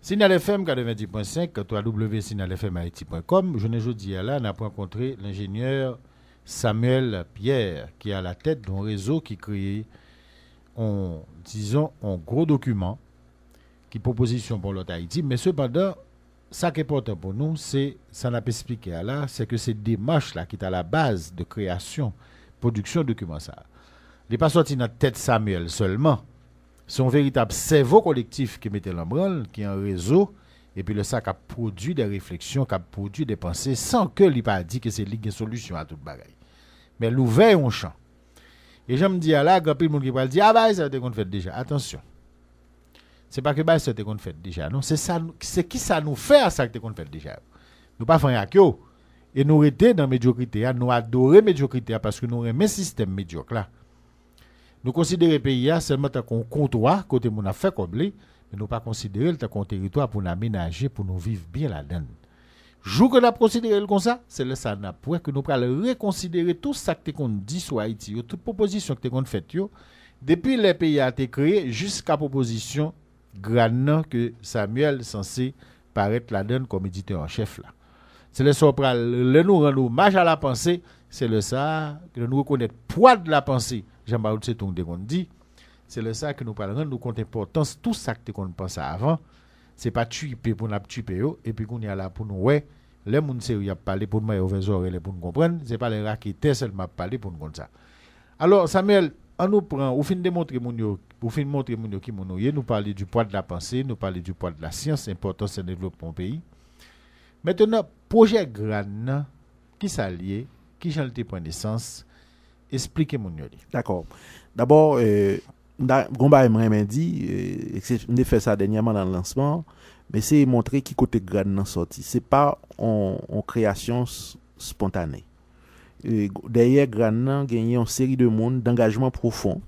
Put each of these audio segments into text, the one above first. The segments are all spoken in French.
Signal FM 90.5, www.signalfmhaiti.com. Je ne dis là, on a rencontré l'ingénieur Samuel Pierre, qui est à la tête d'un réseau qui crée, disons, un gros document qui proposition pour l'autre Haïti. Mais cependant, ça qui est important pour nous, c'est, ça n'a pas expliqué là, c'est que cette démarche-là qui est à la base de création, production de documents, ça n'est pas sorti dans la tête Samuel seulement. C'est un véritable cerveau collectif qui mettait l'embranle, qui est un réseau, et puis le sac a produit des réflexions, qui a produit des pensées, sans que l'il pas dit que c'est une solution à toute bagaille. Mais l'ouvert on champ. Et je me dis, là, quand le monde qui va dire, ah bah, ça qu'on fait déjà. Attention. C'est pas que bah, ça qu'on fait déjà, non. C'est ça, c'est qui ça nous fait à ça qu'on fait déjà. Nous pas faire yo. Et nous rester dans médiocrité, nous adorer médiocrité parce que nous aimons système médiocre là. Nous considérons le pays seulement comme un comptoir, côté mon a fait combler, mais nous pas considérer le comme un territoire pour nous aménager, pour nous vivre bien là-dedans. Jour que nous considéré comme ça, c'est là ça n'a point que nous allons reconsidérer tout ça que qu'on dit sur Haïti, toute proposition que qu'on fait depuis les pays a été créé jusqu'à proposition grande que Samuel censé paraître là-dedans comme éditeur en chef là. C'est le sopral le nous rendre hommage à la pensée, c'est le ça que nous reconnaître poids de la pensée. Jean-Baoud c'est tout qu'on dit, c'est le ça que nous parlons nous compte importance tout ça que qu'on pense avant, c'est pas tuer pour n'a tuer et puis qu'on y a là pour nous ouais, les moun sérieux a parler pour nous ouvrir oreilles pour nous comprendre, c'est pas les raquetés seulement parler pour nous comme ça. Alors Samuel, on nous prend au fin de montrer moun yo, au fin de montrer moun yo qui moun yo, nous parler du poids de la pensée, nous parler du poids de la science, importance de développement pays. Maintenant projet grand qui s'allié, qui j'en te prend naissance. Expliquez-moi. D'accord. D'abord, Gomba m'a dit, on fait ça dernièrement dans le lancement, mais c'est montrer qui côté grade dans sorti. C'est pas en création spontanée. Derrière grade il y a une série de monde d'engagement profond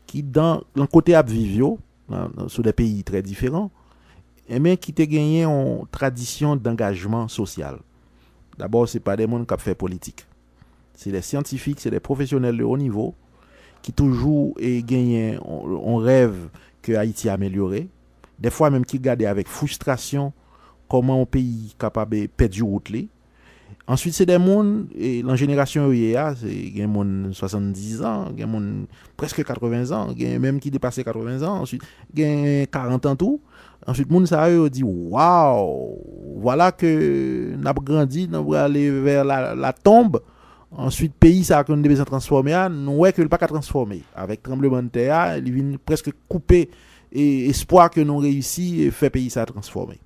qui dans le côté abvivio sur des pays très différents, et bien qui te gagné en tradition d'engagement social. D'abord, c'est pas des monde qui fait politique. C'est des scientifiques, c'est des professionnels de haut niveau qui toujours gagnent, on rêve que Haïti amélioré. Des fois même qui regardent avec frustration comment un pays capable de perdre du route. Ensuite, c'est des gens, et la génération UEA, c'est des gens 70 ans, des gens presque 80 ans, des même qui dépassent 80 ans, ensuite, des 40 ans tout. Ensuite, les gens ça dit waouh, voilà que nous avons grandi, nous avons aller vers la tombe. Ensuite, pays ça qu'on devait se transformer, nous ouais que le pas qu'à transformer avec tremblement de terre, il vient presque couper et espoir que nous réussi et fait pays ça transformer.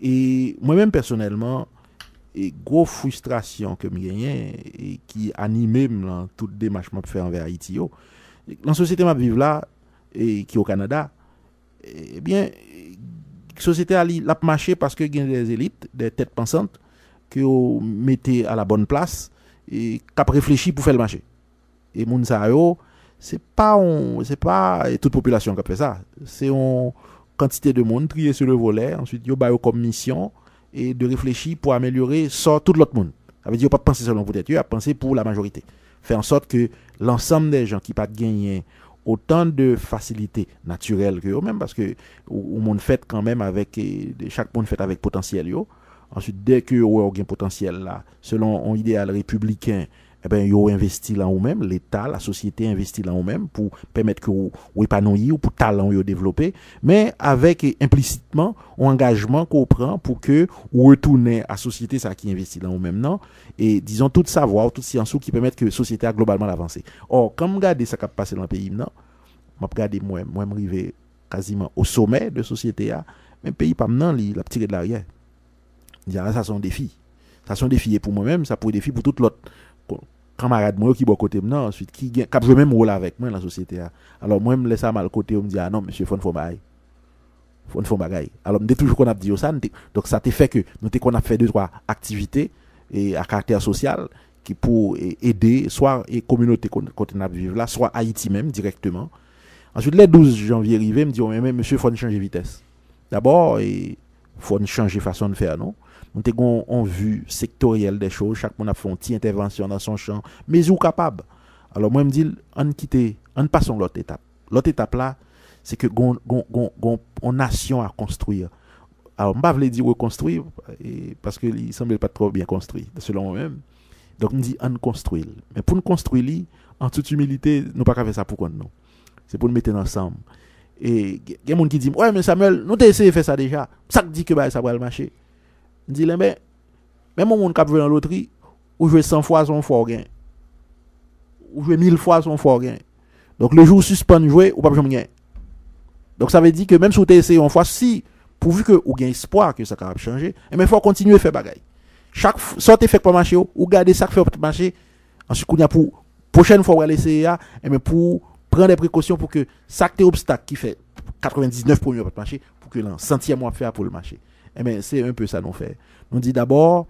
Et moi-même personnellement, et gros frustration que me gagne et qui anime toute démarche m'a fait envers Haïti yo. La société m'a vivre là et qui au Canada, eh bien société a l'a marché parce que gagne des élites, des têtes pensantes que mettez à la bonne place et cap réfléchi pour faire le marché. Et moun sa yo, c'est pas toute population qui fait ça, c'est une quantité de monde trié sur le volet, ensuite yo ba yo comme mission et de réfléchir pour améliorer tout l'autre monde. Ça veut dire pas penser seulement pour être, penser pour la majorité. Faire en sorte que l'ensemble des gens qui pas gagner autant de facilités naturelles que eux-mêmes, parce que au monde fait quand même avec chaque monde fait avec potentiel yo. Ensuite, dès que vous avez un potentiel là, selon un idéal républicain, eh ben, vous investissez là vous-même, l'État, la société investit là vous-même pour permettre que vous épanouissiez ou pour talent vous développer, mais avec implicitement un engagement qu'on prend pour que vous retournez à la société ça qui investit là vous-même non, et disons tout savoir, toute science qui permettent que la société a globalement avancer. Or, quand vous regardez ça qui a passé dans le pays non, je regarde moi arrivé quasiment au sommet de la société là, mais le pays pas maintenant il a tiré de l'arrière. Ça sont des défis. Ça sont des défis pour moi-même, ça pour des défis pour tout l'autre camarade moi qui bon côté maintenant ensuite qui a joué même rôle avec moi dans la société. Alors moi me laisse ça mal côté, on me dit ah non monsieur faut bagaille. Faut bagaille. Alors me dit toujours qu'on a dit ça donc ça te fait que nous qu'on a fait 2-3 activités et à caractère social qui pour aider soit les communautés qu'on a vivre là, soit Haïti même directement. Ensuite le 12 janvier arrivé me dit mais monsieur faut changer vitesse. D'abord faut changer façon de faire non. Nous avons une vue sectorielle des choses, chaque monde a fait une petite intervention dans son champ, mais où capable. Alors moi je me dis on passons l'autre étape. L'autre étape là, c'est que on nation à construire, Alors, je ne vais pas dire reconstruire, parce qu'il ne semble pas trop bien construit, selon moi-même. Donc, on dit on construit. Mais pour nous construire, en toute humilité, nous ne pouvons pas faire ça pour nous. C'est pour nous mettre ensemble. Et il y a des gens qui disent, ouais, mais Samuel, nous avons essayé de faire ça déjà. Ça dit que ça va le marcher. Je dis, mais même mon monde qui veut dans loterie, ou jouer 100 fois son fort gain, ou jouer 1000 fois son fort gain. Donc, le jour où suspend jouer, ou pas besoin de gagner. Donc, ça veut dire que même si vous avez essayé une fois, si, pourvu que vous avez espoir que ça va changer, il faut continuer à faire bagaille. Chaque sorte fait pas marcher, ou garder ça fait marcher. Ensuite, pour prochaine fois, vous allez essayer, mais pour prendre des précautions pour que ça obstacle qui fait 99 premiers pour le marché, pour que le centième mois faire pour le marché. Mais c'est un peu ça nous fait. Nous dit d'abord,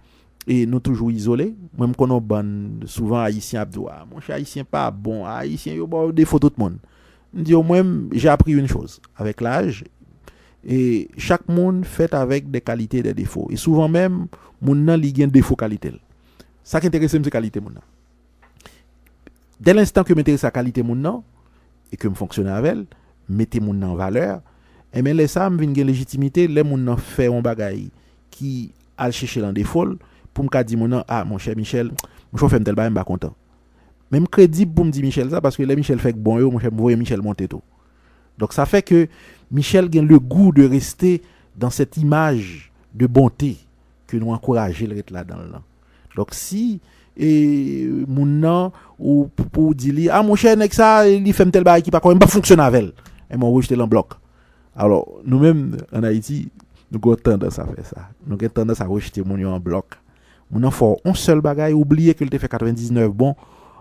et nous toujours isolés, même quand on ban souvent haïtien Abdoua, mon cher haïtien pas bon, haïtien yo bon des photos tout le monde. Nous dit au moins j'ai appris une chose avec l'âge, et chaque monde fait avec des qualités et des défauts, et souvent même mon nan li gen défaut qualité. Ça qui intéresse c'est qualité mon nan. Dès l'instant que m'intéresse à qualité mon nan et que me fonctionne avec elle, mettez mon nan en valeur, et bien les ça me vinn gen légitimité, les mon nan fait un bagay qui al chercher l'en défaut pour me dire mon cher Michel, mon chauffeur tel ba pas content. Même crédible pour me dire Michel ça parce que les Michel fait bon yo, mon cher voyez Michel monter tout. Donc ça fait que Michel gagne le goût de rester dans cette image de bonté que nous encourager le là-dedans. Donc si et mon nom ou pour dire mon cher nek ça il fait tel bail qui pas quand même pas fonctionner avec elle et mon rejeter en bloc. Alors nous-mêmes en Haïti nous avons tendance à faire ça. Nous avons tendance à rejeter mon en bloc. Mon enfant un seul bagage oublier qu'il te fait 99 bon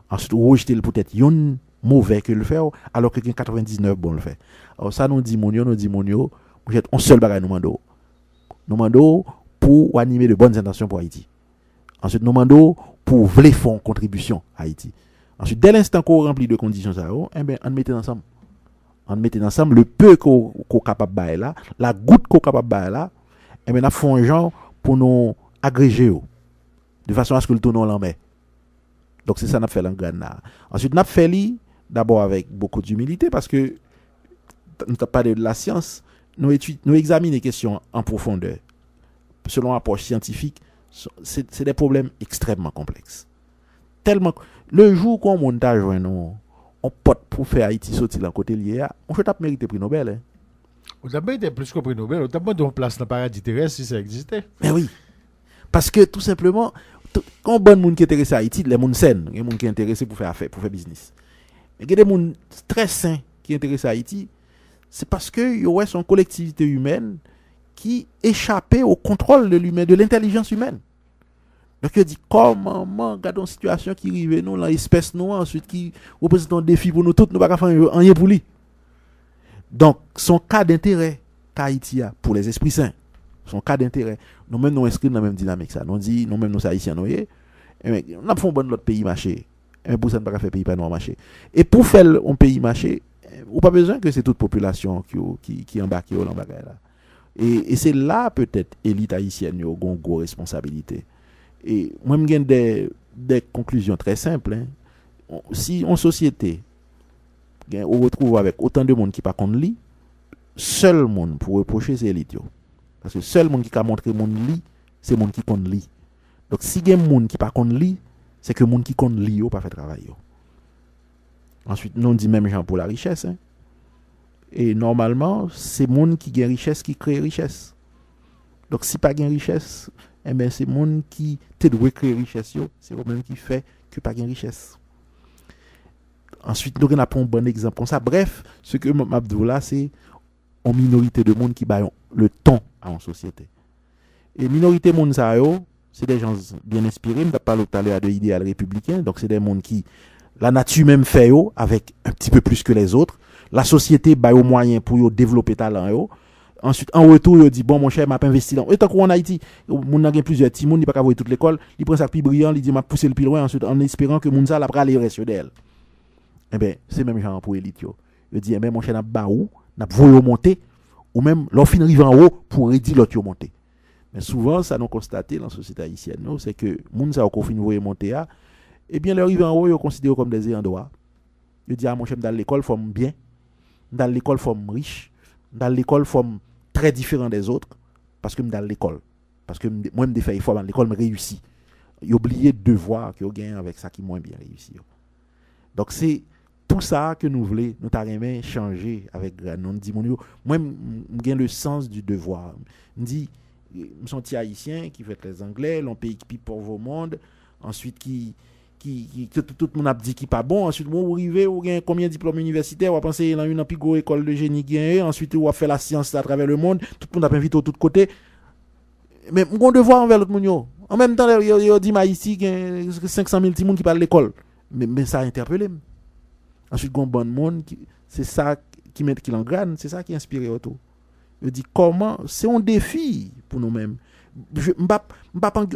ensuite rejeter peut-être un mauvais que le fait alors que 99 bon le fait. Alors ça nous dit mon yo un seul bagage nous mando pour animer de bonnes intentions pour Haïti. Ensuite, nous demandons pour vouloir faire une contribution à Haïti. Ensuite, dès l'instant qu'on remplit de conditions, on met ensemble. On met ensemble le peu qu'on est capable de faire là, la goutte qu'on est capable de faire là, et bien, on fait un genre pour nous agréger, de façon à ce que le tournoi l'en met. Donc, c'est ça qu'on a fait dans le Ensuite, on a fait d'abord avec beaucoup d'humilité, parce que nous n'avons pas de la science, nous examinons les questions en profondeur. Selon l'approche scientifique, c'est des problèmes extrêmement complexes. Tellement le jour qu'on montage on pote pour faire Haïti sortir dans côté lié, on fait mériter prix Nobel. Hein. On a mérité plus que prix Nobel, on a pas de place dans le paradis terrestre si ça existait. Mais oui. Parce que tout simplement quand bon monde qui est intéressé à Haïti, les monde sains, les monde qui est intéressé pour faire affaire, pour faire business. Mais il y a des monde très sains qui est intéressé à Haïti, c'est parce que y a son collectivité humaine qui échappait au contrôle de l'humain, de l'intelligence humaine. Donc, il dit, comment, regardons une situation qui arrive, nous, l'espèce noire, ensuite, qui représente un défi pour nous tous, nous ne pouvons pas faire rien pour lui. Donc, son cas d'intérêt qu'Haïti a pour les esprits saints, son cas d'intérêt, nous-mêmes, nous inscrivons dans la même dynamique. Ça. Nous dit, nous-mêmes, nous, haïtiens, nous, on a fait un bon autre pays marché. Mais pour ça, ne pas faire pays pas noir marché. Et pour faire un pays marché, on n'a pas besoin que c'est toute population qui embarque dans la là. Et c'est là peut-être l'élite haïtienne qui a une grosse responsabilité. Et moi, je des conclusions très simples. Hein. Si en société, on retrouve avec autant de monde qui pas contre lui, seul monde pour reprocher c'est l'élite. Parce que seul monde qui a montré monde lui, c'est monde qui contre lui. Donc si il y a monde qui pas contre lui, c'est que monde qui contre lui pas fait travail. Ensuite, nous on dit même gens pour la richesse. Hein. Et normalement, c'est le monde qui gagne richesse qui crée richesse. Donc, si pas gagne richesse, eh bien, c'est le monde qui te doit créer richesse, c'est le même qui fait que pas gagne richesse. Ensuite, nous avons un bon exemple comme ça. Bref, ce que je dis là, c'est une minorité de monde qui bat le temps à une société. Et minorité de monde, c'est des gens bien inspirés. Je parle tout à l'heure de l'idéal républicain. Donc, c'est des gens qui, la nature même fait avec un petit peu plus que les autres. La société a au moyen pour développer talent. Ensuite, en retour, il dit bon, mon cher, m'a pas investi dans. Et tant qu'on en Haïti, on a plusieurs petits monde, il pas qu'à voir toute l'école, il prend ça plus brillant, il dit m'a poussé le plus loin, ensuite, en espérant que mon ça la aller reste d'elle. Eh bien, c'est même genre pour élite. Il dit, eh bien, mon cher, n'a pas où, n'a pas voulu monter, ou même, l'offre arrive en haut pour aider l'autre monter. Mais souvent, ça nous constaté dans la société haïtienne, c'est que mon ça qu'on fin voyer monter, eh bien, leur arrive en haut, ils considèrent comme des ayants droit. Il dit, ah, mon cher, dans l'école, forme bien. Dans l'école, forme riche. Dans l'école, forme très différent des autres. parce que me dans l'école. Parce que moi me fait effort dans l'école me réussi. Il oublié devoir que gagne avec ça qui moins bien réussi. Donc c'est tout ça que nous voulons nous t'arriver changer avec nous dit mon yo moi gagne le sens du devoir. Me dit me sont petit haïtien qui fait les anglais, l'on pays qui pauvre au monde, ensuite qui tout le monde a dit qui pas bon, ensuite vous arrivez ou gagne combien de diplômes universitaires, on penser dans une plus grosse école de génie gagne, ensuite on va faire la science à travers le monde, tout le monde a invité de tous côtés. Mais mon devoir envers l'autre monde. En même temps, il dit ici qu'il y a 500 000 petits monde qui parlent de l'école. Mais ça a interpellé. Ensuite, il y a un bon monde, c'est ça qui met qui l'engrane, c'est ça qui inspire autour. Il dit comment, c'est un défi pour nous-mêmes. Je ne pas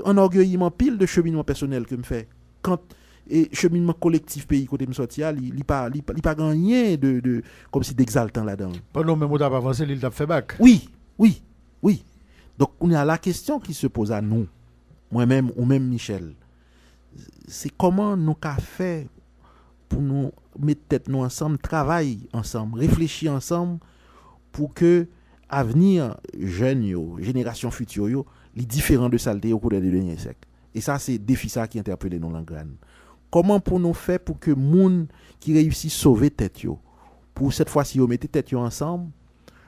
enorgueillement pile de cheminement personnel que je fais. Quand et cheminement collectif pays côté me sortir, il pas gagné de comme si d'exaltant là-dedans. Pendant même on t'a pas avancé, il t'a fait bac. Oui. Donc on a la question qui se pose à nous, moi-même ou même Michel. C'est comment nous qu'a fait pour nous mettre tête nous ensemble, travailler ensemble, réfléchir ensemble pour que avenir jeune yo, génération future yo, les différents de saleté au cours des derniers siècles. Et ça c'est défi ça qui interpelle nous l'engrane. Comment pour nous faire pour que moun qui réussit sauver tête yo, pour cette fois-ci yo mettre tête yo ensemble,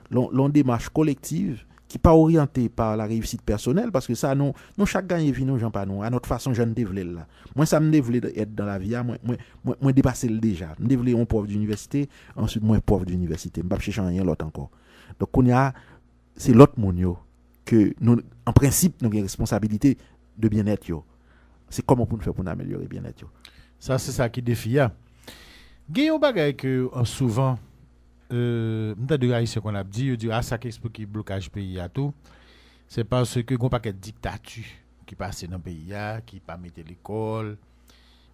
l'on démarche collective qui pas orienté par la réussite personnelle parce que ça nous chaque gagner vie nous gens pas nous à notre façon jeune développer là moi ça me développer être dans la vie moi dépasser le déjà me développer un prof d'université ensuite moi prof d'université me pas chercher rien l'autre encore donc on y a c'est l'autre monde que nous en principe nous avons responsabilité de bien-être yo c'est comment pour nous faire pour nous améliorer bien-être yo ça c'est ça qui défie ya gagne bagay que souvent m'ta de haïtien qu'on a dit ça qui explique le blocage pays à tout c'est parce que gon paquet dictature qui passe dans pays qui pas mettre l'école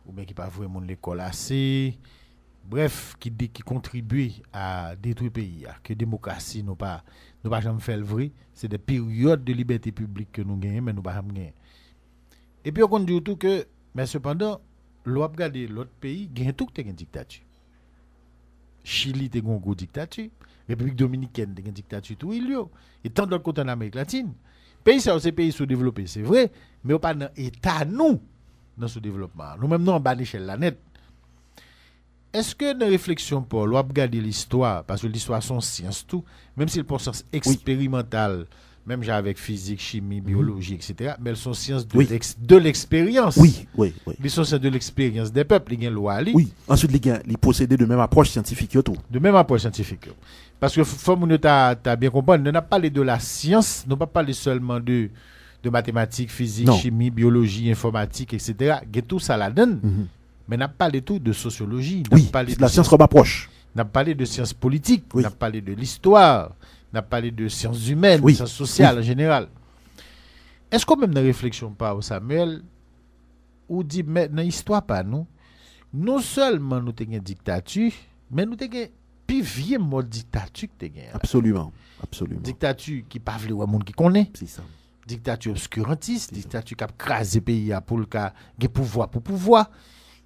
ou bien qui pas vraiment l'école assez bref qui contribue à détruire pays que démocratie nous pas jamais faire le vrai c'est des périodes de liberté publique que nous gagnons mais nous pas jamais gagner et puis on dit tout que mais cependant l'on regarder l'autre pays gagne tout que une dictature. Chili te gon gros dictature, République dominicaine te une dictature tout il yo et tant d'autres côtés en Amérique latine. Pays ça c'est pays sous-développés, c'est vrai, mais pas dans état nous dans ce développement. Nous même nous en bas d'échelle la net. Est-ce que dans réflexion Paul, on regarder l'histoire parce que l'histoire sont sciences tout, même si le pour sens expérimental, même j'ai avec physique, chimie, biologie, etc. Mais elles sont sciences de l'expérience. Oui. Ils sont sciences de l'expérience des peuples. Ils ont loi. Oui. Ensuite, ils procédent de même approche scientifique. De même approche scientifique. Parce que, faut que tu as bien compris, nous n'avons pas parlé de la science, nous n'avons pas parlé seulement de mathématiques, physique, chimie, biologie, informatique, etc. Il y a tout ça là-dedans. Mais nous n'avons pas parlé tout de sociologie. C'est la science comme approche. Nous avons parlé de sciences politiques, nous avons parlé de l'histoire. On a parlé de sciences humaines, sciences sociales en général. Est-ce qu'on même dans la réflexion pas Samuel ou dit mais dans l'histoire pas nous non seulement nous avons une dictature mais nous avons plus vieux mode dictature que tu as. Absolument. Dictature qui pas vle ou monde qui connaît. C'est ça. Dictature obscurantiste, dictature qui a crasé pays pour le cas de pouvoir.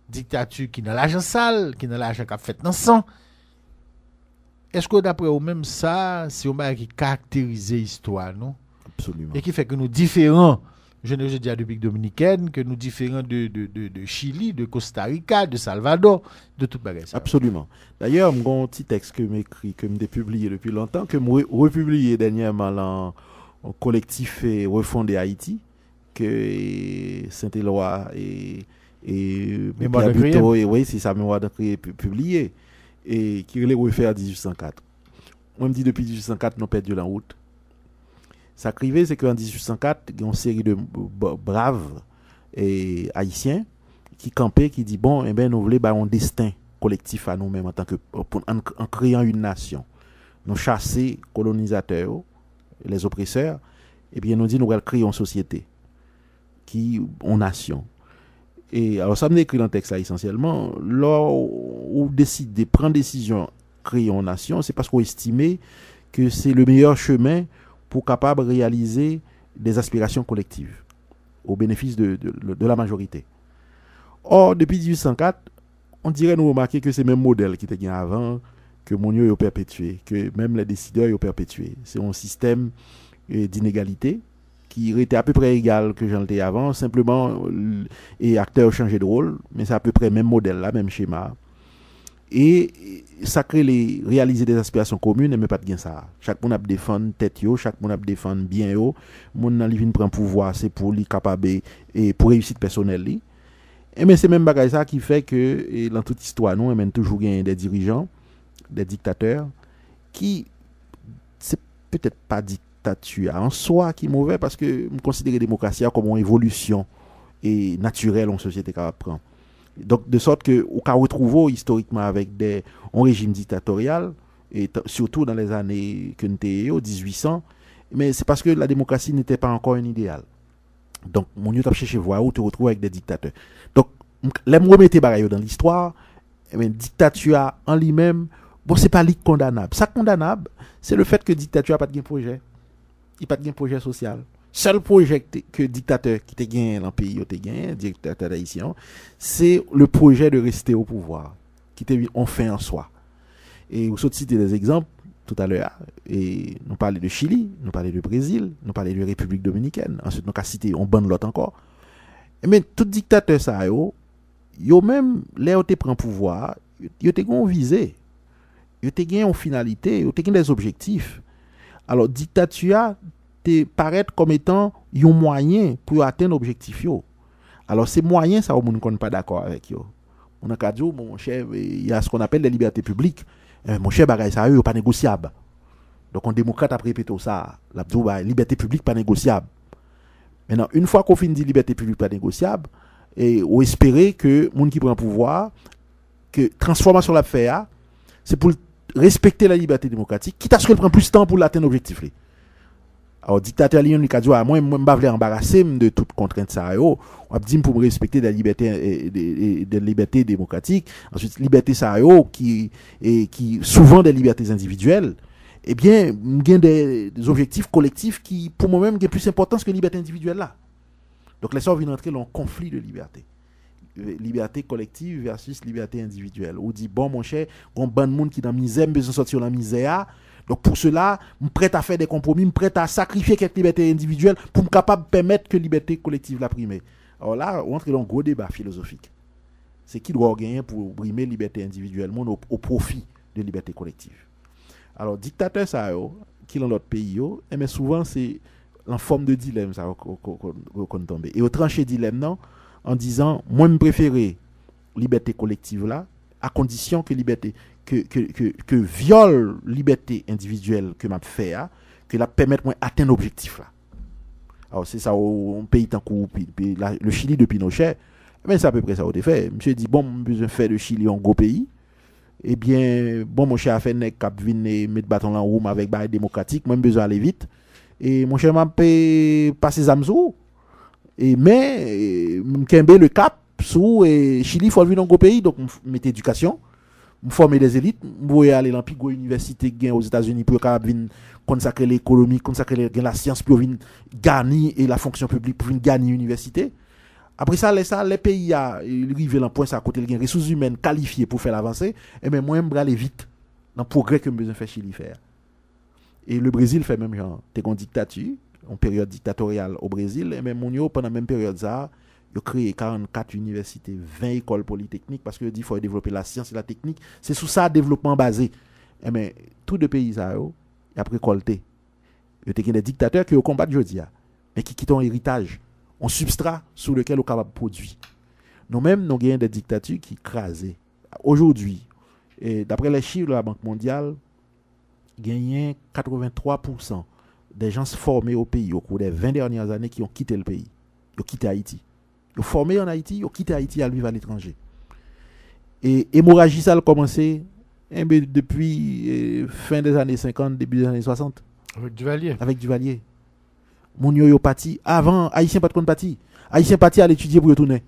Dictature qui dans l'argent sale, qui dans l'argent qui a fait dans sang. Est-ce que d'après vous même ça, c'est un bagage qui caractérise l'histoire, non? Absolument. Et qui fait que nous différents, je dis à la République dominicaine, que nous différents de Chili, de Costa Rica, de Salvador, de tout bagage. Absolument. D'ailleurs, j'ai un petit texte que m'écrit, que j'ai publié depuis longtemps, que j'ai republié dernièrement en collectif Refondé Haïti, que Saint-Éloi et Mémoire de Crime. Oui, c'est ça, Mémoire de Crime publié. Et qui relève refaire 1804. Moi, je me dis depuis 1804, nous perdu la route. Ça arrivait, c'est qu'en 1804, il y a une série de braves haïtiens qui campaient, qui disent bon, nous voulons un destin collectif à nous-mêmes en tant que en créant une nation. Nous chasser colonisateurs, les oppresseurs, et bien nous dit nous allons créer une société qui une nation. Et alors ça me décrit dans le texte là essentiellement, là où décide de prendre décision créer une nation, c'est parce qu'on estimait que c'est le meilleur chemin pour capable réaliser des aspirations collectives au bénéfice de la majorité. Or depuis 1804, on dirait nous remarquer que c'est le même modèle qui était avant, que Monio a perpétué, que même les décideurs ont perpétué. C'est un système d'inégalité, qui était à peu près égal que j'en étais avant, simplement, et acteurs changé de rôle, mais c'est à peu près le même modèle, là, même schéma. Et ça crée réaliser des aspirations communes, mais pas de gain ça. Chaque monde a défendre tête yo, chaque monde a défendre bien yo. Monde nan li vinn prendre pouvoir, c'est pour li capable et pour réussite personnelle li. Et mais c'est même bagay ça qui fait que dans toute histoire nous, même toujours gain des dirigeants, des dictateurs qui c'est peut-être pas dictature en soi qui est mauvais parce que on considère la démocratie comme une évolution et naturelle en société capable prendre. Donc, de sorte que, on peut retrouver historiquement avec un régime dictatorial, et surtout dans les années que nous étions, 1800, mais c'est parce que la démocratie n'était pas encore un idéal. Donc, mon Dieu, tu as cherché voir où tu retrouves avec des dictateurs. Donc, les me remettre dans l'histoire, mais dictature en lui-même, bon, c'est pas condamnable. Ça condamnable, c'est le fait que dictature n'a pas de projet. Il n'y a pas de projet social. Seul projet que dictateur qui te gagne dans le pays, dictateur haïtien, c'est le projet de rester au pouvoir, qui te on fait en soi. Et vous citez des exemples tout à l'heure. Et nous parlons de Chili, nous parlons de Brésil, nous parlons de République dominicaine. Ensuite, nous avons cité on bonne l'autre encore. Mais tout dictateur ça yo même là où te prend pouvoir, yo te gon visé, yo te gagne en finalité, yo te gagne des objectifs. Alors dictature te paraître comme étant un moyen pour atteindre l'objectif yo. Alors ces moyens ça on ne pas d'accord avec yo. On a qu'à dire mon cher, il y a ce qu'on appelle les libertés publiques. Mon cher bagay ça yo pas négociable. Donc on démocrate a répété ça, la liberté publique pas négociable. Maintenant une fois qu'on finit liberté publique pas négociable et on espérer que monde qui prend pouvoir que transformation la faire c'est pour respecter la liberté démocratique quitte à ce qu'elle prend plus de temps pour atteindre l'objectif. Alors dictateur Lyon il a dit moi m'pa vle embarrasser de toute contrainte ça yo on a dit pour me respecter la liberté des libertés démocratiques ensuite liberté ça yo qui souvent des libertés individuelles eh bien gain des objectifs collectifs qui pour moi-même ont plus d'importance que liberté individuelle là. Donc les gens viennent entrer dans un conflit de liberté collective versus liberté individuelle. On dit bon mon cher on ban monde qui dans misère besoin sortir dans la misère. Donc pour cela, je suis prêt à faire des compromis, je suis prêt à sacrifier quelques libertés individuelles pour me capable de permettre que la liberté collective la prime. Alors là, on entre dans un gros débat philosophique. C'est qui doit gagner pour brimer la liberté individuelle au profit de la liberté collective. Alors dictateur ça qui dans l'autre pays mais souvent c'est en forme de dilemme ça qu'on tombe. Et au tranché dilemme non en disant moi je préfère liberté collective là à condition que liberté que viole liberté individuelle que m'a fait que la permettre moi atteindre l'objectif là. Alors c'est ça un pays tant le Chili de Pinochet mais c'est à peu près ça au fait. Monsieur dit bon besoin faire de Chili un gros pays. Eh bien bon mon cher a fait nek cap vinn mettre bâton en roue avec bail démocratique, moi besoin aller vite et mon cher m'a passer zamzou et mais m'kembe le cap sous et Chili faut vivre un gros pays donc mettre éducation former des élites, voyer aller dans plus université gain aux États-Unis pour venir consacrer l'économie, consacrer la science pour venir gagner et la fonction publique pour venir gagner l'université. Après ça les pays arrivé dans point ça côté les ressources humaines qualifiées pour faire l'avancée et même moi aller vite dans le progrès que besoin faire Chili faire. Et le Brésil fait même genre t'es en dictature, en période dictatoriale au Brésil et même mon pendant même période ça il a créé 44 universités, 20 écoles polytechniques parce qu'il dit qu'il faut développer la science et la technique. C'est sur ça développement basé. Mais tous les pays, ils ont récolté. Il y a des dictateurs qui ont combattu aujourd'hui, mais qui quittent un héritage, un substrat sur lequel ils sont capables de produire. Nous-mêmes, nous avons des dictatures qui crasent. Aujourd'hui, d'après les chiffres de la Banque mondiale, il y a 83% des gens formés au pays au cours des 20 dernières années qui ont quitté le pays. Ils ont quitté Haïti. Ils ont formé en Haïti, ils ont quitté Haïti à vivre à l'étranger. Et l'hémorragie, ça a commencé depuis fin des années 50, début des années 60. Avec Duvalier. Mon yo parti. Avant, Haïtien pas de parti. Haïtien parti à l'étudier pour retourner.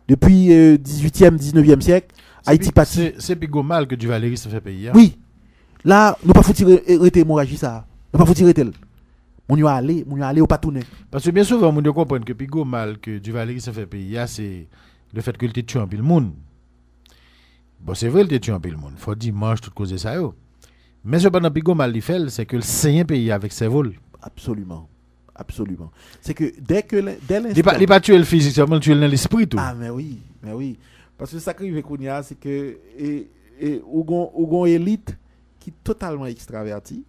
Depuis 18e, 19e siècle, Haïti parti. C'est plus mal que Duvalier se fait payer. Oui. Là, nous pas faut arrêter l'hémorragie ça. Nous pas faut tirer tel. Mon yo aller au pas tourner. Parce que bien souvent, on comprend que plus mal que Duvalier se fait payer, c'est le fait que il te tue en pile monde. Bon, c'est vrai, il te tue en pile monde. Faut dimanche tout cause ça yo. Mais cependant, plus mal il fait, c'est que le sait pays avec ses vols. Absolument. Absolument. C'est que dès l'instant... Il n'est pas tué le physique, seulement tué dans l'esprit tout. Ah, mais oui. Parce que ça qui arrive, Kounia, c'est que ou élite qui est totalement extravertie.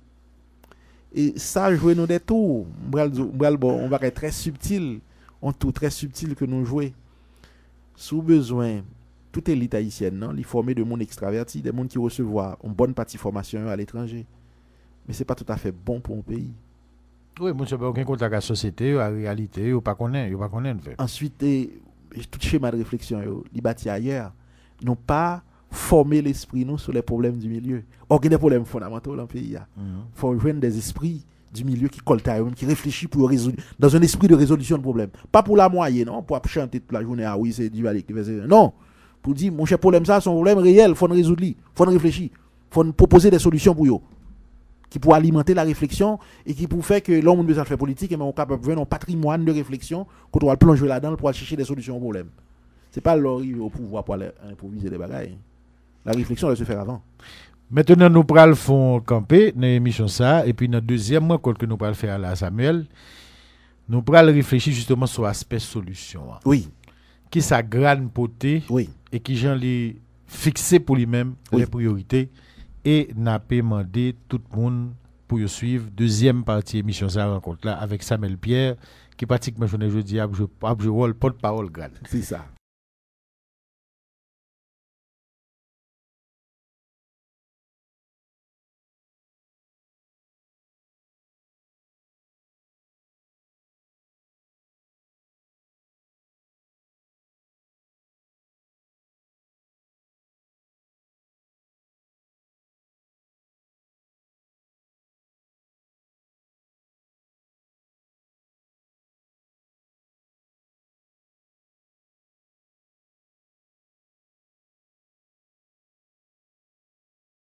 Et ça, jouer nous des tours. On va être très subtil. On tout très subtil que nous jouons. Sous besoin, toute élite haïtienne, non, il formé de monde extraverti, des gens qui recevoir une bonne partie de formation à l'étranger. Mais ce n'est pas tout à fait bon pour un pays. Oui, moi, je n'ai aucun contact avec la société, à la réalité, ou pas connaître. Ensuite, tout schéma de réflexion, il bâti ailleurs, n'ont pas formé l'esprit nous sur les problèmes du milieu. Or, il y a des problèmes fondamentaux dans le pays. Il faut joindre des esprits du milieu qui coltent, qui réfléchissent pour résoudre, dans un esprit de résolution de problème. Pas pour la moyenne, non, pour chanter toute la journée, ah oui, c'est du balai. Non, pour dire, mon cher problème, ça, son problème réel, il faut résoudre, il faut réfléchir, il faut proposer des solutions pour eux. Qui pour alimenter la réflexion et qui pour faire que l'homme a besoin de faire politique et mais on est capable de faire un patrimoine de réflexion quand on va plonger là-dedans pour chercher des solutions aux problèmes. C'est pas l'arrivée au pouvoir pour aller improviser des bagailles. La réflexion doit se faire avant. Maintenant, nous prenons fond camper dans l'émission ça et puis notre deuxième mois que nous prenons faire à Samuel, nous prenons réfléchir justement sur l'aspect solution. Oui. Qui sa grande potée et qui j'en les fixer pour lui-même les priorités. Et n'a pas demandé tout le monde pour suivre deuxième partie émission ça rencontre là avec Samuel Pierre qui pratiquement je dis je rôle porte-parole grade. C'est ça.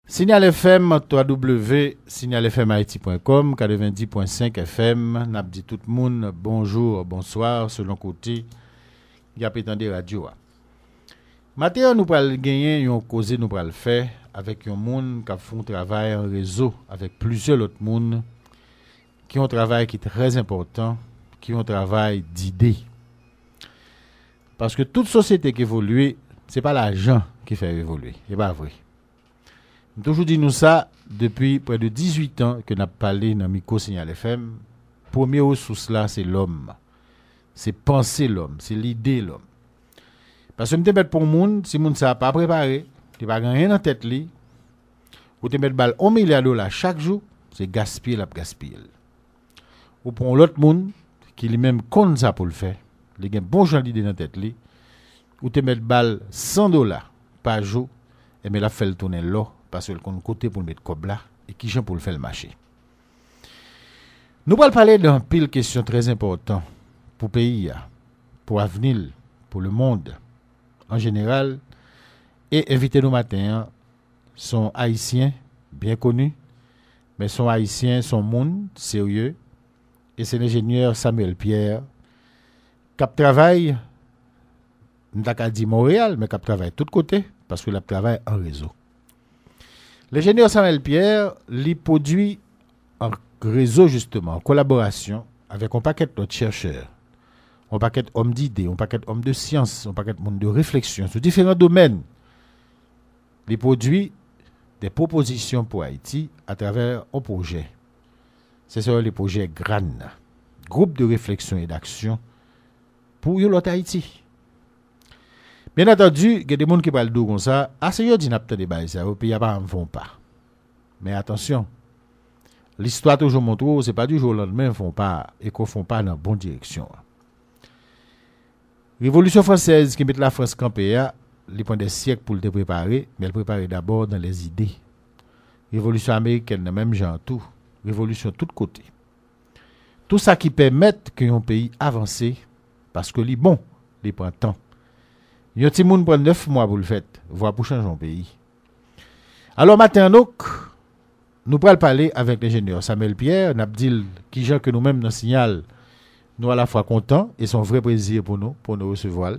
Signal FM, 3W, signalfmhaiti.com, 90.5 FM, n'a dit tout le monde bonjour, bonsoir, selon côté, il y a pétant des radios. Maintenant, nous allons gagner, nous causer, nous allons le faire avec un monde qui a fait un travail en réseau avec plusieurs autres monde qui ont un travail qui est très important, qui ont un travail d'idées. Parce que toute société qui évolue, ce n'est pas l'argent qui fait évoluer, ce n'est pas vrai. Nous toujours dit nous ça depuis près de 18 ans que nous avons parlé dans Micro Signal FM. Premier ressource là, c'est l'homme. C'est penser l'homme, c'est l'idée l'homme. Parce que nous te mettre pour le monde, si le monde ne s'est pas préparé, tu n'as pas rien en tête li, ou te mettre balle $1 milliard chaque jour, c'est gaspiller la gaspiller. Ou pour l'autre monde qui lui-même compte ça pour le faire, il a bon genre d'idée dans tête li, ou te mettre balle $100 par jour, et mais la fait le tourner là. Parce que le côté pour le mettre comme là et qui pour le faire le marché. Nous allons parler d'un pile question très important pour le pays, pour l'avenir, pour le monde en général. Et invités nous matin sont haïtiens bien connus, mais sont haïtiens, sont monde sérieux. Et c'est l'ingénieur Samuel Pierre qui travaille, nous avons dit Montréal, mais qui travaille de tous côtés parce que il travaille en réseau. L'ingénieur Samuel Pierre lui produit en réseau justement, en collaboration avec un paquet d'autres chercheurs, un paquet d'hommes d'idées, un paquet d'hommes de sciences, un paquet de monde de réflexion sur différents domaines. Il produit des propositions pour Haïti à travers un projet. C'est sur les projets GRAN, groupe de réflexion et d'action pour l'autre Haïti. Bien entendu, il y a des gens qui parlent de comme ça. Assez yo dit n'a pas de bail ça, au pays pas en font pas. Mais attention. L'histoire toujours montre c'est pas du jour au lendemain font pas et qu'on font pas dans bonne direction. Révolution française qui met la France campée, il prend des siècles pour le préparer, mais elle prépare d'abord dans les idées. Révolution américaine, même genre tout. Révolution de tous côtés. Tout ça qui permet qu'un pays avance parce que li bon, il prend temps. Yon ti moun prend 9 mois pour le faire, voire pour changer un pays. Alors maintenant, nous allons parler avec l'ingénieur Samuel Pierre, Nabdil, qui gens que nous-mêmes dans Signal, nous à la fois contents et c'est un vrai plaisir pour nous recevoir.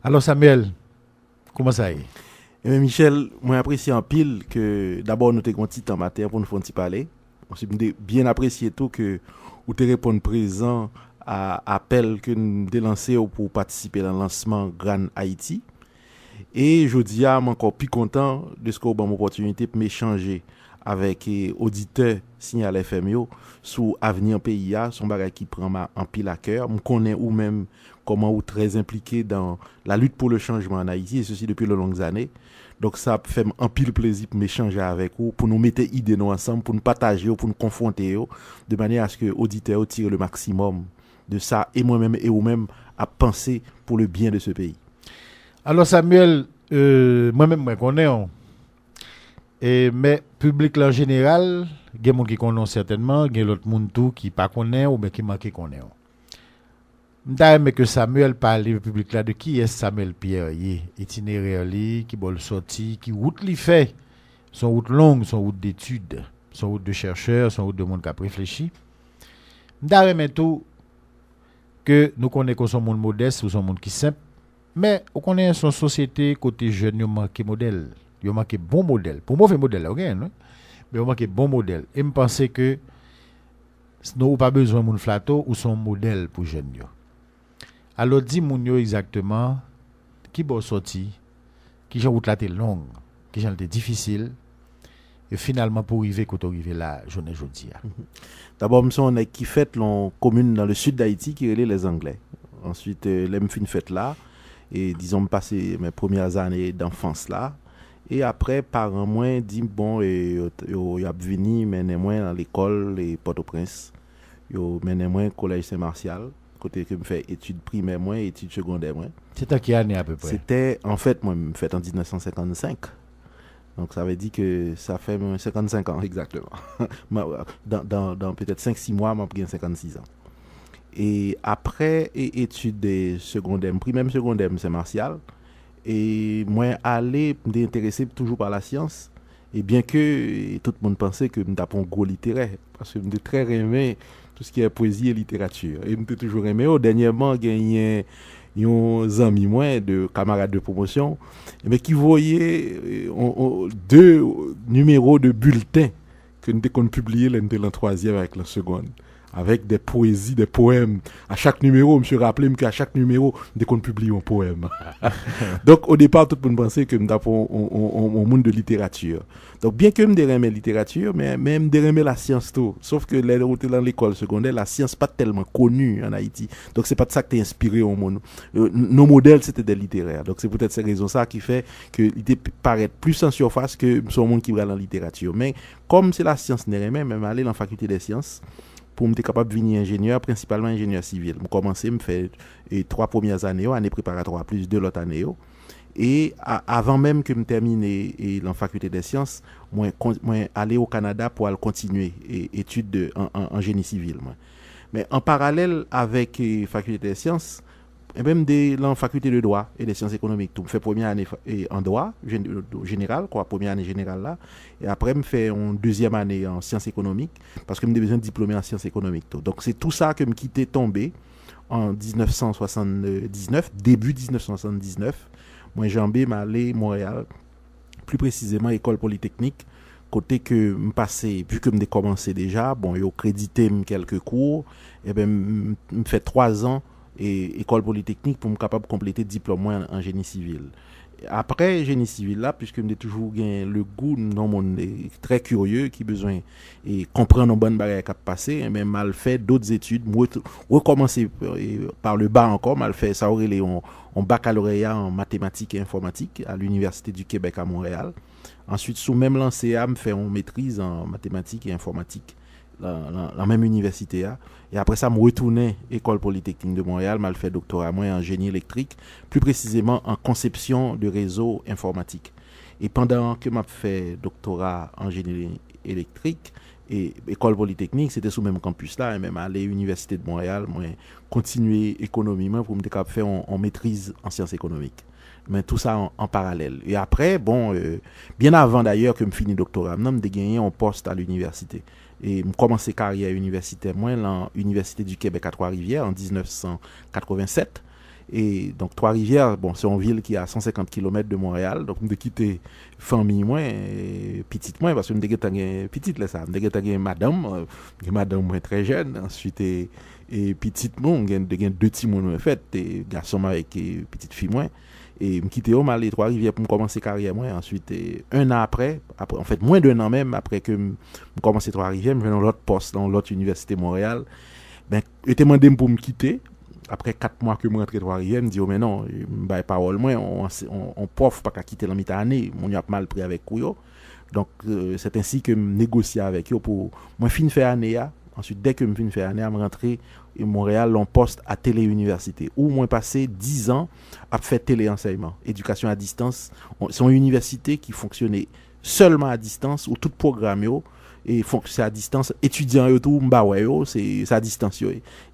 Alors Samuel, comment ça est? Michel, moi j'apprécie en pile que d'abord nous t'ayons un petit temps matin pour nous faire un petit parler. j'ai bien apprécié tout que ou te répondre présent à appel que nous avons lancé pour participer à le lancement Grand Haïti. Et je dis à encore plus content de ce qu'on a l'opportunité de m'échanger avec auditeurs Signal FM yo sur avenir pays son bagage qui prend en pile à cœur. Je connais ou même comment ou très impliqué dans la lutte pour le changement en Haïti et ceci depuis de longues années. Donc ça fait un pile plaisir pour m'échanger avec vous, pour nous mettre idées nous ensemble, pour nous partager, pour nous confronter de manière à ce que auditeurs tirent le maximum de ça et moi-même et vous-même à penser pour le bien de ce pays. Alors Samuel, moi-même moi connais mais public en général, il y a des gens qui connaissent certainement, il y a d'autres gens qui pas connaissent ou bien qui manquent connaissent. M'ta que Samuel parle au public là de qui est Samuel Pierre, itinéraire li, qui bol sorti, qui route li fait, son route longue, son route d'études, son route de chercheur, son route de monde qui a réfléchi. M'ta tout que nous connaissons son monde modeste ou son monde qui simple, mais on connaît son société côté jeune, yo manque modèle, yo manque bon modèle. Pour mauvais modèle, OK, non? Mais on manque bon modèle. Et me penser que nous pas besoin moun flato ou son modèle pour jeune yo. Alors dis moun yo exactement qui bon sorti, qui jan route la té longue, qui jan té difficile et finalement pour arriver quand arriver là journée jodi a. D'abord on est qui fait l'on commune dans le sud d'Haïti qui relait les Anglais. Ensuite l'aime fin fête là et disons passer mes premières années d'enfance là et après par un mois dit bon et yo y a venu mener moi dans l'école et Port-au-Prince. Yo mener moi collège Saint-Martial. Côté que me fait études primaires moins études secondaires moins. C'était quelle année à peu près? C'était en fait moi me fait en 1955. Donc ça veut dire que ça fait 55 ans exactement. dans peut-être 5-6 mois moi j'ai 56 ans. Et après études secondaires, primaire secondaire c'est Martial et moi aller m'intéresser toujours par la science et bien que tout le monde pensait que me tapon gros littéraire parce que me très aimé tout ce qui est poésie et littérature. Et nous toujours aimé. Dernièrement, gagné un ami moins de camarades de promotion, mais qui voyait 2 numéros de bulletins que nous avons publiés l'an troisième avec la seconde. Avec des poésies, des poèmes. À chaque numéro, je me suis rappelé qu'à chaque numéro, dès qu'on publie un poème. Donc, au départ, tout le monde pensait que nous avons un monde de littérature. Donc, bien que je aimais la littérature, mais même je aimais la science tout. Sauf que dans l'école secondaire, la science pas tellement connue en Haïti. Donc, c'est pas de ça que t'es inspiré au monde. Nos modèles, c'était des littéraires. Donc, c'est peut-être cette raison ça qui fait que l'idée paraît plus en surface que son monde qui va dans la littérature. Mais, comme c'est la science, même aller dans la faculté des sciences, pour me être capable de devenir ingénieur, principalement ingénieur civil. Je commençais à me faire 3 premières années, année préparatoire, plus 2 l'autre année. Et avant même que je termine la faculté des sciences, moi aller au Canada pour aller continuer études en génie civil. Moi. Mais en parallèle avec la faculté des sciences, et même dans la faculté de droit et des sciences économiques, tout me fait première année en droit général, première année générale là, et après me fait une deuxième année en sciences économiques parce que me besoin de diplômer en sciences économiques. Tout. Donc c'est tout ça que me quitté tombé en 1979, début 1979. Moi jambé m'aller Montréal, plus précisément école polytechnique. Côté que me passé vu que me commencé déjà, bon yo crédité quelques cours, et ben me fait 3 ans et école polytechnique pour me capable de compléter diplôme en génie civil. Après génie civil là, puisque j'ai toujours gagné le goût dans mon très curieux qui besoin et comprendre une bonne barrière qui a passé, mais mal fait d'autres études, recommencer par le bas encore, mal fait ça aurait un baccalauréat en mathématiques et informatique à l'université du Québec à Montréal. Ensuite sous même lancé à me faire une maîtrise en mathématiques et informatique la même université là. Et après ça me retourné école polytechnique de Montréal, mal fait doctorat moi en génie électrique, plus précisément en conception de réseaux informatiques. Et pendant que m'a fait doctorat en génie électrique et école polytechnique, c'était sous même campus là et même à l'université de Montréal, moi continuer économie pour me capable faire en maîtrise en sciences économiques. Mais tout ça en parallèle. Et après bon bien avant d'ailleurs que me fini doctorat, me gagné un poste à l'université. Et me commencé carrière universitaire moi dans l'université du Québec à Trois-Rivières en 1987 Et donc Trois-Rivières, bon, c'est une ville qui est à 150 km de Montréal. Donc, je quitté famille moins, petite moins, parce que je suis petite là, ça. Je suis madame moins très jeune. Ensuite, et petite moins, je suis deux petits moins fait, et garçon avec petite fille moins. Et je quitté au Mali, Trois-Rivières pour commencer carrière moins. Ensuite, un an après, en fait, moins d'un an même, après que je commencé Trois-Rivières, je vais dans l'autre poste, dans l'autre université Montréal. Ben, je t'ai demandé pour me quitter. Après 4 mois que je rentre à Trois-Rivières, je me dis, oh, mais non, je ne parole moins, on pauvre pas qu'à quitter la mi-année, on y a mal pris avec eux. Donc, c'est ainsi que je négocie avec eux pour moi fin faire année. Ensuite, dès que je fin faire année, je rentre à Montréal en poste à Télé-Université, où moi passé 10 ans à faire téléenseignement, éducation à distance. C'est une université qui fonctionnait seulement à distance, où tout programme et c'est à distance, étudiants et tout, c'est à distance.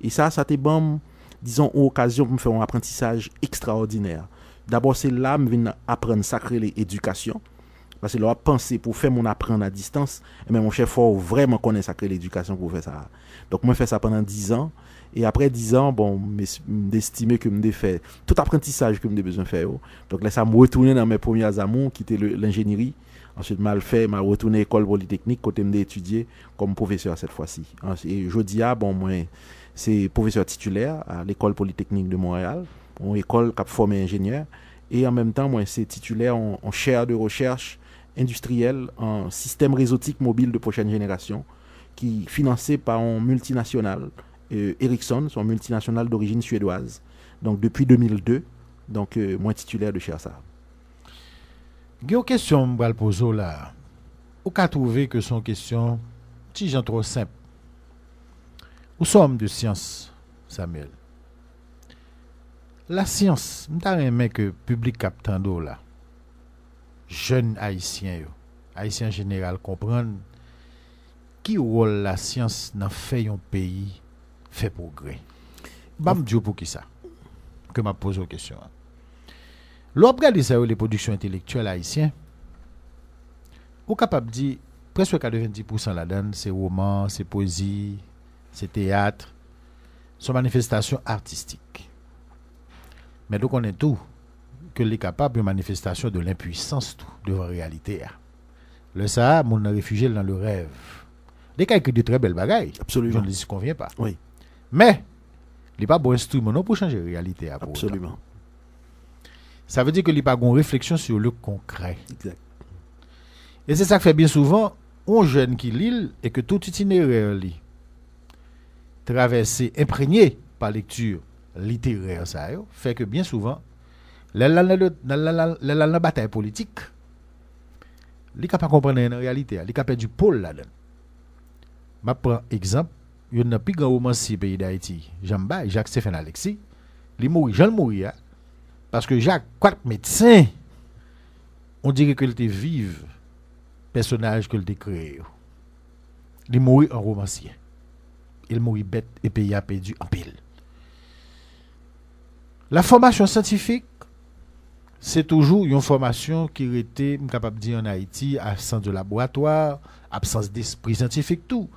Et ça t'est bon, disons, une occasion pour me faire un apprentissage extraordinaire. D'abord, c'est là que je viens apprendre sacré l'éducation. Parce que là, penser pour faire mon apprendre à distance, mais mon chef faut vraiment connaître sacré l'éducation pour faire ça. Donc, moi, je fais ça pendant 10 ans. Et après 10 ans, bon, m'estimer que je fais tout apprentissage que j'ai besoin de faire. Donc, là, ça me retourne dans mes premiers amours, qui était l'ingénierie. Ensuite, m'a retourné à l'école polytechnique, côté j'ai étudié comme professeur cette fois-ci. Et je dis, bon, moi, c'est professeur titulaire à l'école polytechnique de Montréal, une école qui a formé ingénieur. Et en même temps, moi, c'est titulaire en chaire de recherche industrielle en système réseautique mobile de prochaine génération, qui est financé par un multinational, Ericsson, son multinational d'origine suédoise. Donc, depuis 2002, donc, moi, titulaire de chaire ça. Il y a une question que je vais poser là. Ou qu'à trouver que son question, si j'en trop simple. Où sommes de science, Samuel? La science, je aimé que le public captando là, jeunes haïtiens, haïtiens en général, comprennent qui rôle la science dans fait un pays fait progrès. Bam Dieu pour qui ça? Que m'a posé une question. L'on regarde ça les productions intellectuelles haïtiennes, on est capable de dire presque 90% là-dedans, c'est romans, c'est poésie, c'est théâtre, sont manifestations artistiques. Mais donc on est tout que les capables de manifestation de l'impuissance tout devant la réalité. Le ça, mon réfugié dans le rêve. Les cas écrit de très belles bagailles. Absolument. Je ne les conviens pas. Oui. Mais il n'est pas bon instrument non pour changer la réalité. Absolument. Autant. Ça veut dire que il n'y a pas de réflexion sur le concret. Exact. Et c'est ça que fait bien souvent un jeune qui lit et que tout itinéraire lit traversé, imprégné par lecture littéraire, ça fait que bien souvent, la bataille politique, il n'est pas comprendre la réalité, il est capable du pôle là-dedans. Je prends exemple, il y a un plus grand romancier pays d'Haïti, Jacques-Stéphane Alexis, il mourit, Jean mourit, parce que Jacques, 4 médecins, on dirait qu'il était vive, personnage qu'il a créé. Il mourit en romancier. Il mourit bête et pays a perdu en pile. La formation scientifique, c'est toujours une formation qui était, capable de dire en Haïti, absence de laboratoire, absence d'esprit scientifique, tout.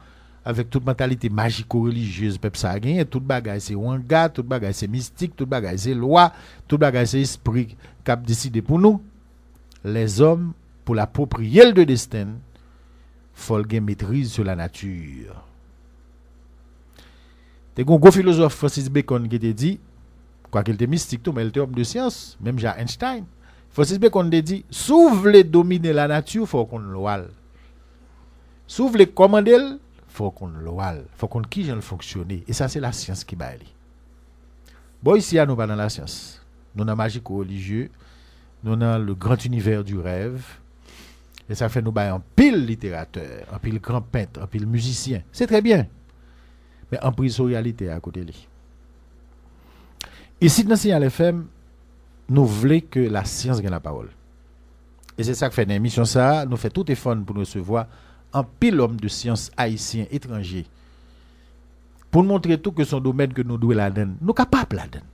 Avec toute mentalité magico-religieuse, peuple ça a gagné, tout bagage c'est wanga, tout bagage c'est mystique, tout bagage c'est loi, tout bagage c'est esprit qui a décidé pour nous. Les hommes, pour l'approprier de destin, faut qu'ils maîtrise sur la nature. T'es un gros philosophe Francis Bacon qui te dit, quoi qu'il était mystique tout, mais il était homme de science, même Jean Einstein. Francis Bacon te dit, si vous voulez dominer la nature, faut qu'on loi. Si vous voulez commander, faut qu'on loi, faut qu'on qui j'en fonctionner. Et ça c'est la science qui baille. Bon ici à nous pas dans la science. Nous dans magique religieux, nous dans le grand univers du rêve. Et ça fait nous bailler en pile littérateur, en pile grand peintre, en pile musicien. C'est très bien. Mais en prise sur réalité à côté de lui. Ici dans Signal FM, nous voulons que la science gagne la parole. Et c'est ça que fait dans l'émission ça, nous fait tout effort pour nous recevoir un pile homme de science haïtien étranger. Pour nous montrer tout que son domaine que nous devons la donner, nous capables la donner.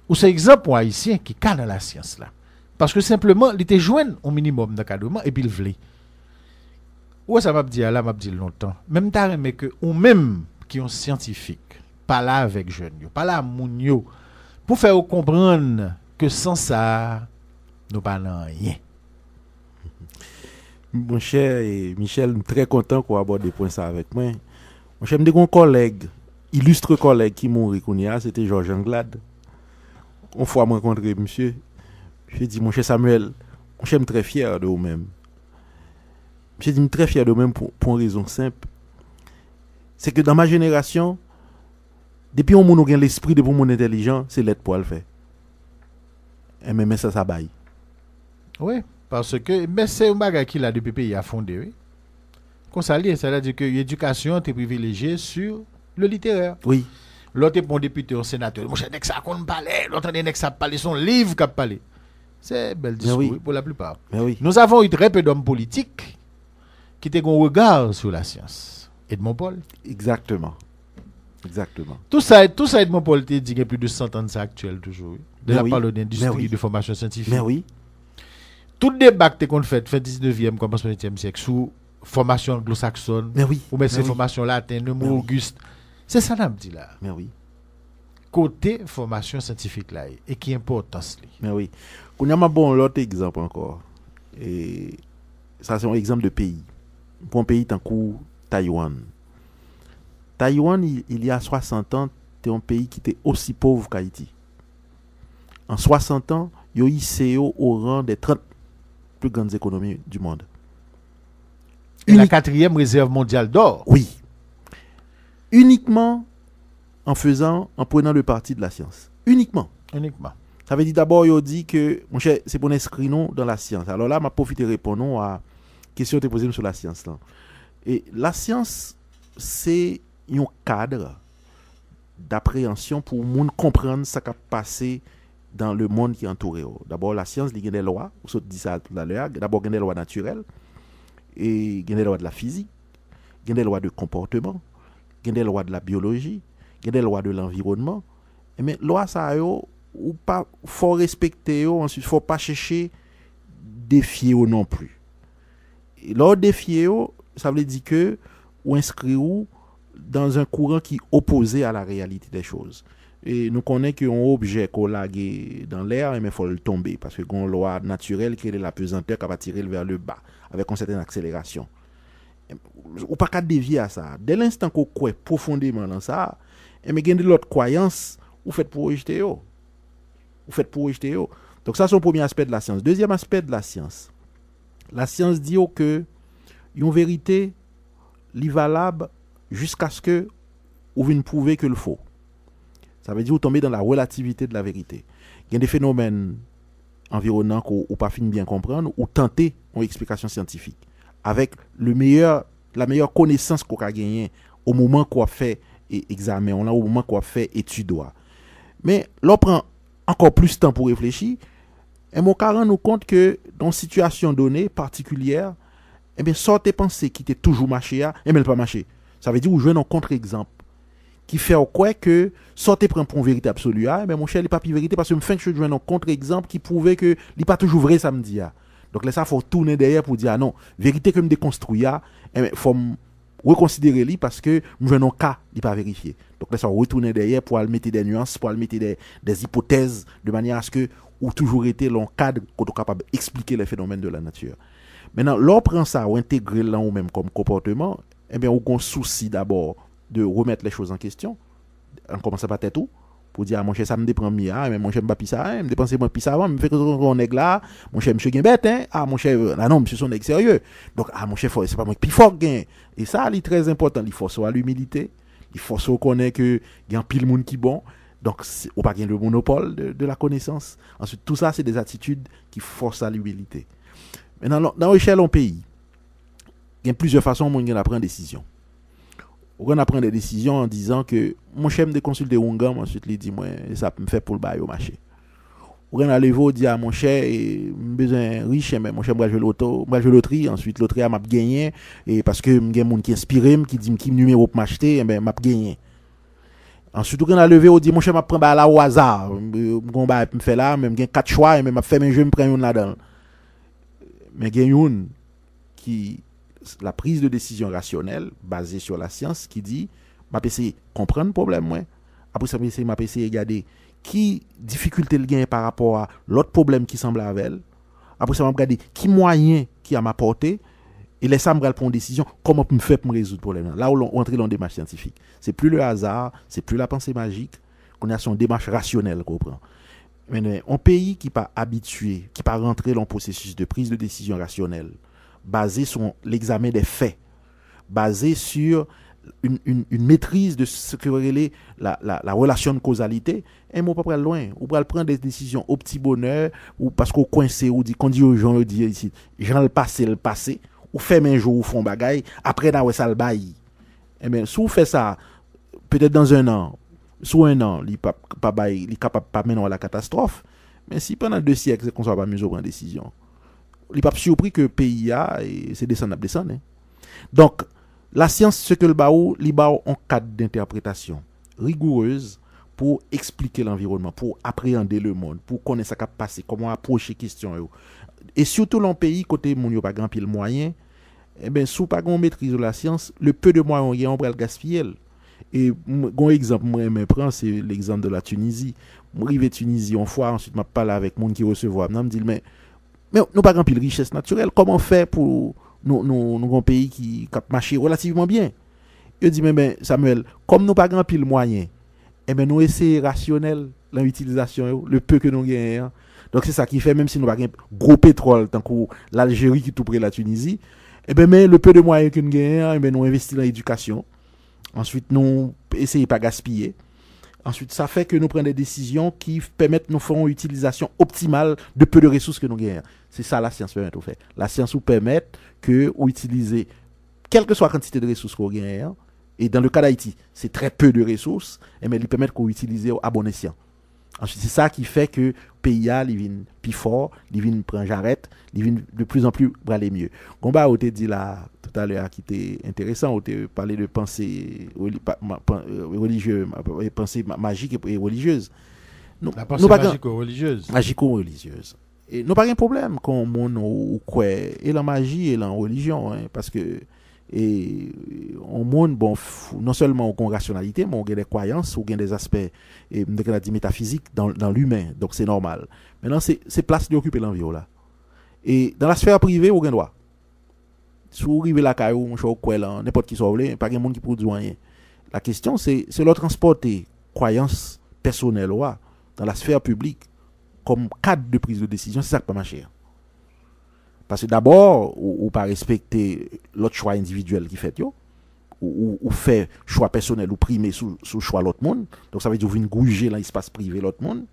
Ou c'est exemple pour haïtien qui est dans la science là. Parce que simplement, il était joint au minimum d'encadrement et puis il voulait. Ou ça m'a dit là, m'a dit longtemps. Même mais que ou même qui sont scientifiques, pas là avec jeunes, pas là moun yo pour faire comprendre que sans ça, nous pas dans rien. Mon cher et Michel, très content qu'on aborde des points ça avec moi. Mon cher, me dit qu'on collègue, illustre collègue qui mourit c'était Georges Anglade. Une fois me rencontré monsieur, je dit mon cher Samuel, mon cher, je suis très fier de vous-même. Je suis très fier de vous-même pour une raison simple. C'est que dans ma génération, depuis on a l'esprit de mon intelligent, c'est l'être pour le faire. Et même ça baille. Oui, parce que mais c'est un bagage qui a depuis pays a fondé, oui. Comme ça c'est-à-dire que l'éducation est privilégiée sur le littéraire. Oui. L'autre est bon député au sénateur. Mon cher, ça qu'on parlait, l'autre est ça parler son livre qu'a parlé. C'est bel discours oui. Pour la plupart. Oui. Nous avons eu très peu d'hommes politiques qui ont un regard sur la science. Edmond Paul. Exactement. Tout ça Edmond Paul te dit qu'il y a plus de 100 ans de ça actuel toujours. De la parole d'industrie de formation scientifique. Mais oui. Tout débat que qu'on fait 19e commencement 20e siècle sous formation anglo-saxonne. Mais oui. Ou bien c'est formation latine, le mot Auguste. C'est ça n'a dit là. Mais oui. Côté formation scientifique là et qui importance là. Mais oui. On a un bon l'autre exemple encore. Et ça c'est un exemple de pays. Pour un pays tant que Taïwan. Taïwan, il y a 60 ans, c'était un pays qui était aussi pauvre qu'Haïti. En 60 ans, il y a eu CEO au rang des 30 plus grandes économies du monde. Et la 4e réserve mondiale d'or. Oui. Uniquement en prenant le parti de la science. Uniquement. Ça veut dire d'abord, il dit que, mon cher, c'est pour inscrire nous dans la science. Alors là, je profite de répondre à la question que tu as posée sur la science. Là. Et la science, c'est un cadre d'appréhension pour le monde comprendre ce qui a passé dans le monde qui entoure. D'abord, la science, il y a des lois, vous dit ça tout à l'heure. D'abord, il y a des lois naturelles, et il y a des lois de la physique, il y a des lois de comportement, il y a des lois de la biologie, il y a des lois de l'environnement. Mais loi ça ou pas faut respecter ensuite faut pas chercher défier non plus. Et lors défier ça veut dire que ou inscrire dans un courant qui opposé à la réalité des choses. Et nous connaissons qu'un objet qu'on lague dans l'air, mais il faut le tomber parce que une loi naturelle qui est la pesanteur qui va tirer vers le bas avec une certaine accélération. Ou pas qu'à dévier à ça. Dès l'instant qu'on croit profondément dans ça, mais il y a de l'autre croyance, vous faites pour rejeter. Donc ça c'est le premier aspect de la science. Deuxième aspect de la science. La science dit que une vérité est valable jusqu'à ce que vous venez prouver que le faux. Ça veut dire que vous tombez dans la relativité de la vérité. Il y a des phénomènes environnants qu'on n'a pas fini de bien comprendre ou tenter une explication scientifique avec la meilleure connaissance qu'on a gagnée au moment qu'on a fait examen, au moment qu'on a fait étude. Mais l'on prend encore plus de temps pour réfléchir et mon cas rend nous compte que dans une situation donnée particulière, eh bien, sortez pensées qui étaient toujours marché, et mais elle pas marché. Ça veut dire que vous jouez un contre-exemple qui fait quoi que sortez prendre pour une vérité absolue, mais mon cher, il n'est pas plus vérité parce que je fais un contre-exemple qui prouvait que il n'est pas toujours vrai samedi. Donc là, ça faut tourner derrière pour dire non, vérité que me déconstruit, il faut reconsidérer lui parce que je joue un cas, il n'est pas vérifié. Donc là, ça va retourner derrière pour mettre des nuances, pour mettre des hypothèses de manière à ce que ou toujours été dans cadre qu'on est capable d'expliquer les phénomènes de la nature. Maintenant, l'on prend ça ou intégrer là ou même comme comportement, eh bien, on a un souci d'abord de remettre les choses en question. On commence par tête tout pour dire mon cher ça me dépend mia mais mon cher me pas ça me dépenser moi pis ça avant me fait que on est là mon cher monsieur gain bête mon cher là non monsieur son nèg sérieux donc mon cher c'est pas moi qui fort gain et ça c'est très important il faut soit l'humilité il faut se reconnaître que il y a pile monde qui bon donc on pas gain le monopole de la connaissance. Ensuite tout ça c'est des attitudes qui forcent à l'humilité. Maintenant dans l'échelle en pays il y a plusieurs façons de prendre des décisions. On prend des décisions en disant que mon chef me consulte Wongam, ensuite il dit moi ça me fait pour le bail au marché. On a levé dit à mon chef besoin riche mais mon chef moi jouer loterie, ensuite loterie m'a gagné et parce que m'gain monde qui inspiré qui dit qui numéro pour m'acheter ben m'a gagné. Ensuite on a levé on dit mon chef m'a prend là au hasard, mon bail me fait là même gain 4 choix et même m'a fait mes jeux me prend une là-dedans. Mais gain une qui la prise de décision rationnelle basée sur la science qui dit m'a essayer comprendre problème moi Après ça, m'a essayé de regarder qui difficulté le gain par rapport à l'autre problème qui semble avec. Après ça, m'a regardé qui moyen qui a m'apporté. Et laisse ça me prendre une décision, comment me faire pour me résoudre le problème. Là où on entre dans une démarche scientifique. C'est plus le hasard, c'est plus la pensée magique, qu'on a son démarche rationnelle qu'on prend. Mais un pays qui n'est pas habitué, qui n'est pas rentré dans le processus de prise de décision rationnelle, basé sur l'examen des faits, basé sur une maîtrise de ce que relève la relation de causalité, et moi, pas loin. On peut prendre des décisions au petit bonheur, ou parce qu'on coincé, ou qu'on dit aux gens, on dit ici, j'en le passé, ou fait un jour ou font bagaille, après dans ça le bail. Eh bien, si vous faites ça, peut-être dans un an, sous un an, il est capable de pas mener à la catastrophe, mais si pendant 2 siècles, c'est qu'on ne soit pas mieux prendre une décision, il n'est pas surpris que le pays a, et c'est descendre. Hein. Donc, la science, ce que le baou, il a un cadre d'interprétation rigoureuse pour expliquer l'environnement, pour appréhender le monde, pour connaître ce qui a passé, comment approcher les questions. Et surtout dans le pays, côté mon yo pas grand pile moyen, eh ben sous pas grand maîtrise de la science, le peu de moyens on va le gaspiller. Et un exemple moi me prend c'est l'exemple de la Tunisie. Moi arrivé Tunisie une fois, ensuite m'a parlé avec monde qui recevoir, me dit mais nous pas grand pile richesse naturelle, comment faire pour nous un pays qui cap marcher relativement bien. Il dit mais Samuel, comme nous pas grand pile moyen, eh ben nous essayer rationnel dans l'utilisation le peu que nous gagnons. Donc c'est ça qui fait, même si nous n'avons pas gros pétrole, tant que l'Algérie qui est tout près de la Tunisie, eh ben, mais le peu de moyens que nous gagnons, eh ben, nous investissons dans l'éducation. Ensuite, nous essayons de pas gaspiller. Ensuite, ça fait que nous prenons des décisions qui permettent de nous faire une utilisation optimale de peu de ressources que nous gagnons. C'est ça la science permet de faire. La science nous permet que vous utilisez, quelle que soit la quantité de ressources que vous gagnez, et dans le cas d'Haïti, c'est très peu de ressources, eh ben, ils permettent que vous utilisez à bon escient. Ensuite, c'est ça qui fait que le pays il vient plus fort, il vient prendre j'arrête, il vient de plus en plus aller mieux. Gomba a dit là tout à l'heure qui était intéressant, on a parlé de pensée religieuse, pensée magique et religieuse. La pensée magico-religieuse. Magico-religieuse. Et nous pas de problème quand on croit et la magie et la religion, hein, parce que et on monde bon non seulement on rationalité mais on a des croyances ou des aspects et dit métaphysiques dans l'humain, donc c'est normal. Maintenant c'est place d'occuper l'environnement là, et dans la sphère privée on gagne droit si vous arrivez la caillou mon choc quoi là n'importe qui soit pas de monde qui peut dire rien. La question c'est le transporter croyances personnelles dans la sphère publique comme cadre de prise de décision, c'est ça qui pas marcher. Parce que d'abord, ou pas respecter l'autre choix individuel qui fait, ou fait choix personnel ou primé sous choix l'autre monde. Donc ça veut dire que vous venez gruger dans l'espace privé l'autre monde.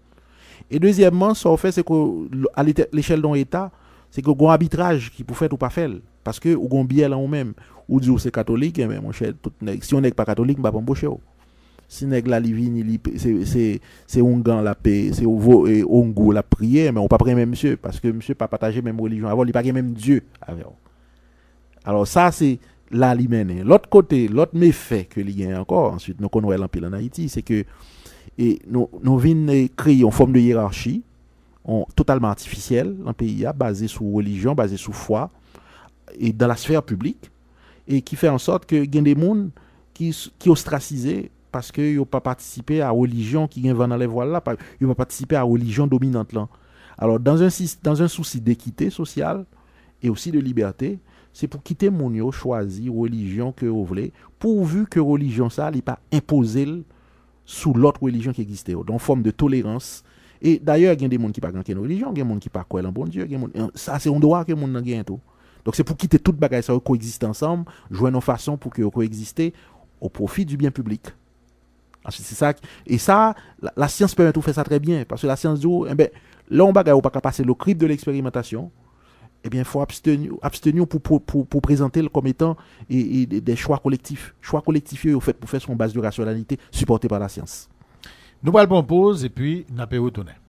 Et deuxièmement, ce qu'on fait, c'est qu'à l'échelle d'un État, c'est qu'il y a un arbitrage qui peut faire ou pas faire. Parce que vous avez un biais là ou même. Ou dit que c'est catholique, mais mon cher, si on n'est pas catholique, on ne va pas embaucher. Si nèg la livine c'est ongan la paix, c'est ongo la prière, mais on pas prendre même monsieur parce que monsieur pas partager même religion avant, il pas même Dieu avec. Alors ça c'est là li mène. L'autre côté, l'autre méfait que il y a encore ensuite nous connaissons l'empile en Haïti, c'est que et nous vinn créer une forme de hiérarchie totalement artificielle dans le pays basée sur religion, basée sur foi et dans la sphère publique et qui fait en sorte que il y a des monde qui ostracisés parce que ils n'ont pas participé à la religion qui vient dans les voiles là, ils n'ont pas participé à la religion dominante là. Alors dans un souci d'équité sociale et aussi de liberté, c'est pour quitter mon yo choisir religion que vous voulez, pourvu que religion ça n'est pas imposée sous l'autre religion qui existait, dans forme de tolérance. Et d'ailleurs il y a des gens qui pas grand religion, il y a des gens qui pas croient en bon Dieu, ça c'est un droit que monde gagne tout. Donc c'est pour quitter toute bagaille ça coexister ensemble, jouer nos façons pour que coexister au profit du bien public. C'est ça, et ça, la science permet de faire ça très bien, parce que la science dit, eh ben, là, on va pas passer le crible de l'expérimentation, eh bien, il faut abstenir pour présenter le comme étant des choix collectifs. Choix collectifs, fait pour faire sur une base de rationalité supportée par la science. Nous allons prendre pause et puis nous allons retourner.